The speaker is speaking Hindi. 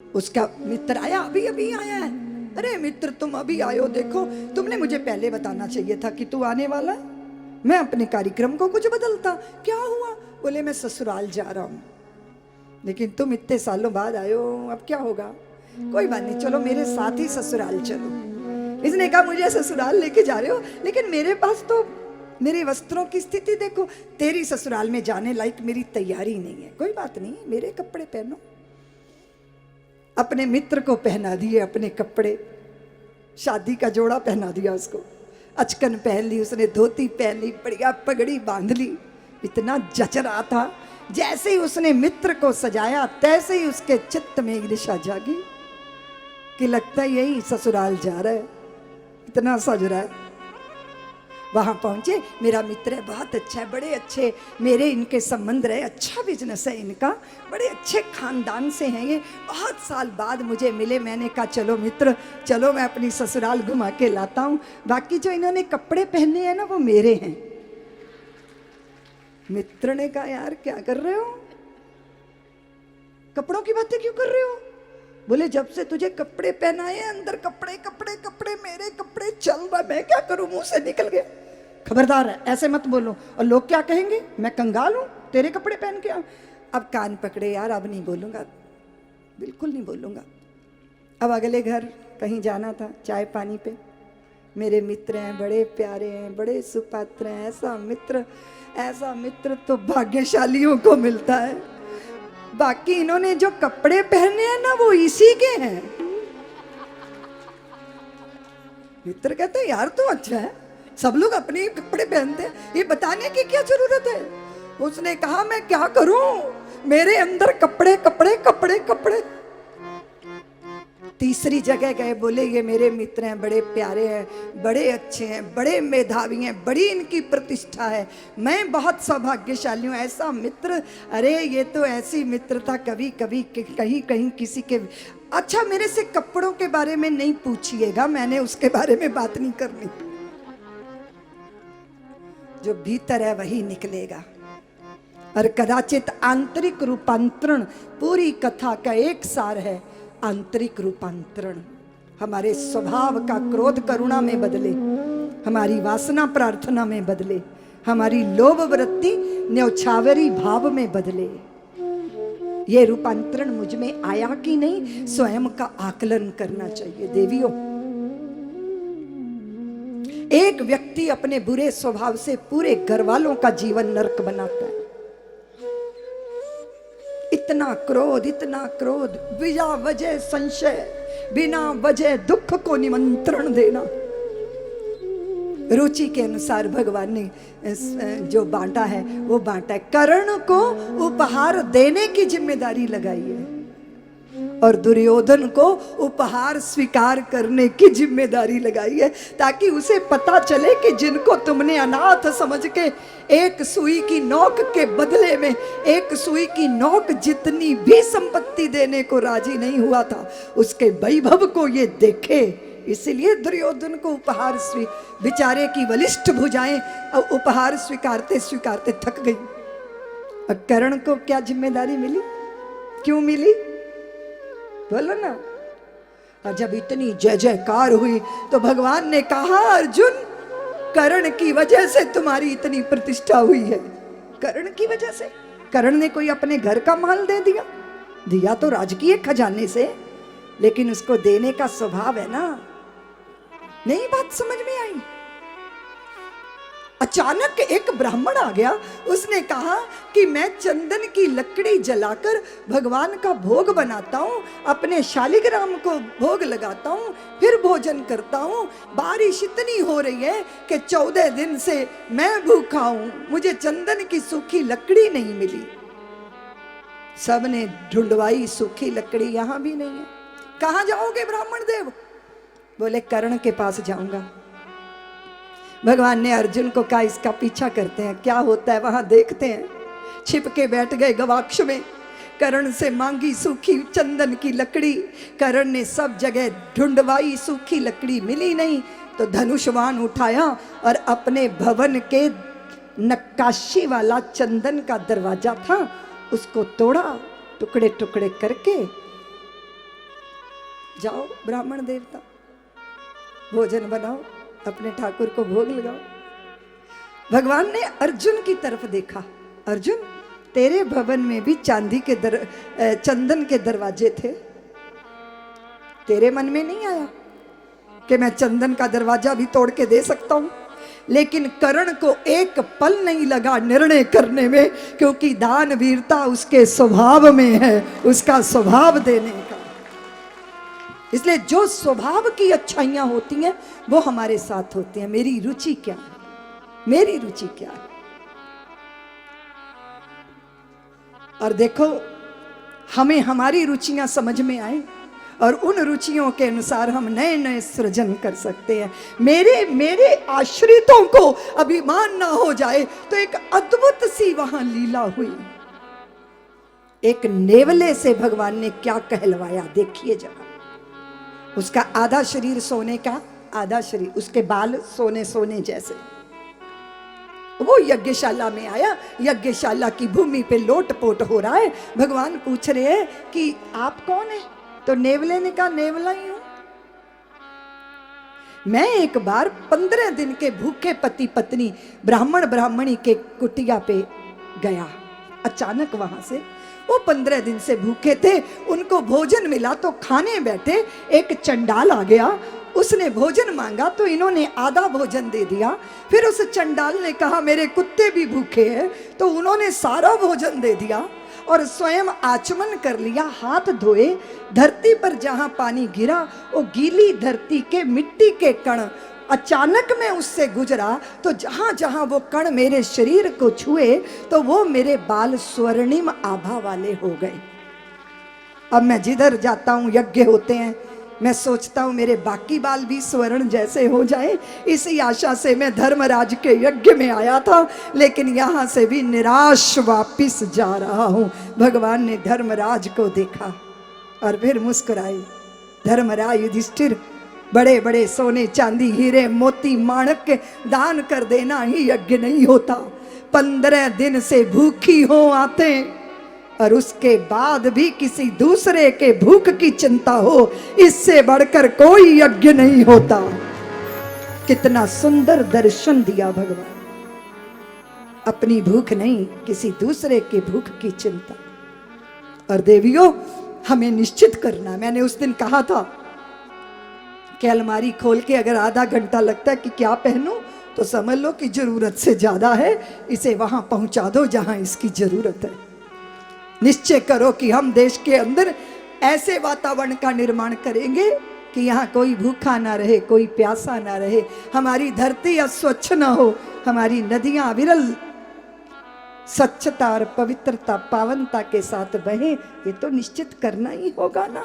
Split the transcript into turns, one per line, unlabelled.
उसका मित्र आया, अभी अभी आया है। अरे मित्र तुम अभी आए हो, देखो तुमने मुझे पहले बताना चाहिए था कि तू आने वाला है। मैं अपने कार्यक्रम को कुछ बदलता। क्या हुआ? बोले मैं ससुराल जा रहा हूँ। लेकिन तुम इतने सालों बाद आए हो, अब क्या होगा? कोई बात नहीं, चलो मेरे साथ ही ससुराल चलो। इसने कहा मुझे ससुराल लेके जा रहे हो, लेकिन मेरे पास तो मेरे वस्त्रों की स्थिति देखो, तेरी ससुराल में जाने लायक मेरी तैयारी नहीं है। कोई बात नहीं, मेरे कपड़े पहनो। अपने मित्र को पहना दिए अपने कपड़े, शादी का जोड़ा पहना दिया उसको। अचकन पहन ली उसने, धोती पहन ली, बढ़िया पगड़ी बांध ली। इतना जच रहा था। जैसे ही उसने मित्र को सजाया तैसे ही उसके चित्त में एक दिशा जागी कि लगता है यही ससुराल जा रहा है। इतना सज रहा है। वहां पहुंचे, मेरा मित्र है, बहुत अच्छा है, बड़े अच्छे मेरे इनके संबंध रहे, अच्छा बिजनेस है इनका, बड़े अच्छे खानदान से हैं ये, बहुत साल बाद मुझे मिले। मैंने कहा चलो मित्र चलो, मैं अपनी ससुराल घुमा के लाता हूँ, बाकी जो इन्होंने कपड़े पहने हैं ना वो मेरे हैं। मित्र ने कहा यार क्या कर रहे हो, कपड़ों की बातें क्यों कर रहे हो? बोले जब से तुझे कपड़े पहनाए अंदर कपड़े कपड़े कपड़े, मेरे कपड़े चल रहा, मैं क्या करूं, मुंह से निकल गया। खबरदार है ऐसे मत बोलो, और लोग क्या कहेंगे, मैं कंगाल हूं तेरे कपड़े पहन के आऊं। अब कान पकड़े यार, अब नहीं बोलूंगा, बिल्कुल नहीं बोलूंगा। अब अगले घर कहीं जाना था, चाय पानी पे, मेरे मित्र हैं, बड़े प्यारे हैं, बड़े सुपात्र हैं। ऐसा मित्र तो भाग्यशालियों को मिलता है। बाकी इन्होंने जो कपड़े पहने हैं ना वो इसी के हैं। मित्र कहते हैं यार तो अच्छा है, सब लोग अपने ही कपड़े पहनते हैं, ये बताने की क्या जरूरत है। उसने कहा मैं क्या करूं, मेरे अंदर कपड़े कपड़े कपड़े कपड़े। तीसरी जगह गए, बोले ये मेरे मित्र हैं, बड़े प्यारे हैं, बड़े अच्छे हैं, बड़े मेधावी हैं, बड़ी इनकी प्रतिष्ठा है, मैं बहुत सौभाग्यशाली हूँ, ऐसा मित्र। अरे ये तो ऐसी मित्रता कभी कभी कहीं कहीं किसी के। अच्छा मेरे से कपड़ों के बारे में नहीं पूछिएगा, मैंने उसके बारे में बात नहीं करनी। जो भीतर है वही निकलेगा। और कदाचित आंतरिक रूपांतरण पूरी कथा का एक सार है। आंतरिक रूपांतरण हमारे स्वभाव का क्रोध करुणा में बदले, हमारी वासना प्रार्थना में बदले, हमारी लोभ वृत्ति न्यौछावरी भाव में बदले। ये रूपांतरण मुझ में आया कि नहीं, स्वयं का आकलन करना चाहिए। देवियों, एक व्यक्ति अपने बुरे स्वभाव से पूरे घर वालों का जीवन नरक बनाता है। इतना क्रोध, बिना वजह संशय, बिना वजह दुख को निमंत्रण देना। रुचि के अनुसार भगवान ने जो बांटा है वो बांटा है। कर्ण को उपहार देने की जिम्मेदारी लगाई है और दुर्योधन को उपहार स्वीकार करने की जिम्मेदारी लगाई है, ताकि उसे पता चले कि जिनको तुमने अनाथ समझ के एक सुई की नोक के बदले में एक सुई की नोक जितनी भी संपत्ति देने को राजी नहीं हुआ था, उसके वैभव को ये देखे। इसलिए दुर्योधन को उपहार बेचारे की बलिष्ठ भुजाएं उपहार स्वीकारते स्वीकारते थक गई। और कर्ण को क्या जिम्मेदारी मिली, क्यों मिली, बोलो ना। और जब इतनी जय जयकार हुई तो भगवान ने कहा अर्जुन, कर्ण की वजह से तुम्हारी इतनी प्रतिष्ठा हुई है। कर्ण की वजह से? कर्ण ने कोई अपने घर का माल दे दिया? दिया तो राजकीय खजाने से, लेकिन उसको देने का स्वभाव है ना। नहीं बात समझ में आई। अचानक एक ब्राह्मण आ गया, उसने कहा कि मैं चंदन की लकड़ी जलाकर भगवान का भोग बनाता हूँ, अपने शालिग्राम को भोग लगाता हूँ, फिर भोजन करता हूँ। बारिश इतनी हो रही है कि 14 दिन से मैं भूखा हूँ, मुझे चंदन की सूखी लकड़ी नहीं मिली। सबने ढूंढवाई सूखी लकड़ी, यहां भी नहीं है। कहाँ जाओगे ब्राह्मण देव? बोले कर्ण के पास जाऊंगा। भगवान ने अर्जुन को कहा इसका पीछा करते हैं, क्या होता है वहां देखते हैं। छिप के बैठ गए गवाक्ष में, कर्ण से मांगी सूखी चंदन की लकड़ी। कर्ण ने सब जगह ढूंढवाई, सूखी लकड़ी मिली नहीं, तो धनुषवान उठाया और अपने भवन के नक्काशी वाला चंदन का दरवाजा था उसको तोड़ा, टुकड़े टुकड़े करके जाओ ब्राह्मण देवता, भोजन बनाओ, अपने ठाकुर को भोग लगाओ। भगवान ने अर्जुन की तरफ देखा, अर्जुन तेरे भवन में भी चांदी के चंदन के दरवाजे थे, तेरे मन में नहीं आया कि मैं चंदन का दरवाजा भी तोड़ के दे सकता हूं? लेकिन कर्ण को एक पल नहीं लगा निर्णय करने में, क्योंकि दान वीरता उसके स्वभाव में है, उसका स्वभाव देने का। इसलिए जो स्वभाव की अच्छाइयां होती हैं वो हमारे साथ होती हैं। मेरी रुचि क्या है, मेरी रुचि क्या है? और देखो, हमें हमारी रुचियां समझ में आए और उन रुचियों के अनुसार हम नए नए सृजन कर सकते हैं। मेरे आश्रितों को अभिमान ना हो जाए तो एक अद्भुत सी वहां लीला हुई। एक नेवले से भगवान ने क्या कहलवाया देखिए जरा। उसका आधा शरीर सोने का, आधा शरीर, उसके बाल सोने सोने जैसे। वो यज्ञशाला में आया, यज्ञशाला की भूमि पे लोटपोट हो रहा है। भगवान पूछ रहे हैं कि आप कौन है? तो नेवले ने कहा नेवला ही हूं। मैं एक बार 15 दिन के भूखे पति पत्नी ब्राह्मण ब्राह्मणी के कुटिया पे गया। अचानक वहां से वो 15 दिन से भूखे थे, उनको भोजन मिला तो खाने बैठे, एक चंडाल आ गया, उसने भोजन मांगा तो इन्होंने आधा भोजन दे दिया। फिर उस चंडाल ने कहा मेरे कुत्ते भी भूखे हैं, तो उन्होंने सारा भोजन दे दिया और स्वयं आचमन कर लिया, हाथ धोए। धरती पर जहां पानी गिरा वो गीली धरती के मिट्टी के कण अचानक मैं उससे गुजरा, तो जहां जहां वो कण मेरे शरीर को छुए तो वो मेरे बाल स्वर्णिम आभा वाले हो गए। अब मैं जिधर जाता हूं यज्ञ होते हैं, मैं सोचता हूं मेरे बाकी बाल भी स्वर्ण जैसे हो जाए। इसी आशा से मैं धर्मराज के यज्ञ में आया था, लेकिन यहां से भी निराश वापिस जा रहा हूं। भगवान ने धर्मराज को देखा और फिर मुस्कुराए। धर्मराज युधिष्ठिर, बड़े बड़े सोने चांदी हीरे मोती माणक के दान कर देना ही यज्ञ नहीं होता। 15 दिन से भूखी हो आते और उसके बाद भी किसी दूसरे के भूख की चिंता हो, इससे बढ़कर कोई यज्ञ नहीं होता। कितना सुंदर दर्शन दिया भगवान। अपनी भूख नहीं, किसी दूसरे के भूख की चिंता। और देवियों, हमें निश्चित करना, मैंने उस दिन कहा था कि अलमारी खोल के अगर आधा घंटा लगता है कि क्या पहनूं, तो समझ लो कि जरूरत से ज्यादा है, इसे वहां पहुंचा दो जहां इसकी जरूरत है। निश्चय करो कि हम देश के अंदर ऐसे वातावरण का निर्माण करेंगे कि यहाँ कोई भूखा ना रहे, कोई प्यासा ना रहे, हमारी धरती अस्वच्छ ना हो, हमारी नदियां विरल स्वच्छता और पवित्रता पावनता के साथ बहे। ये तो निश्चित करना ही होगा ना।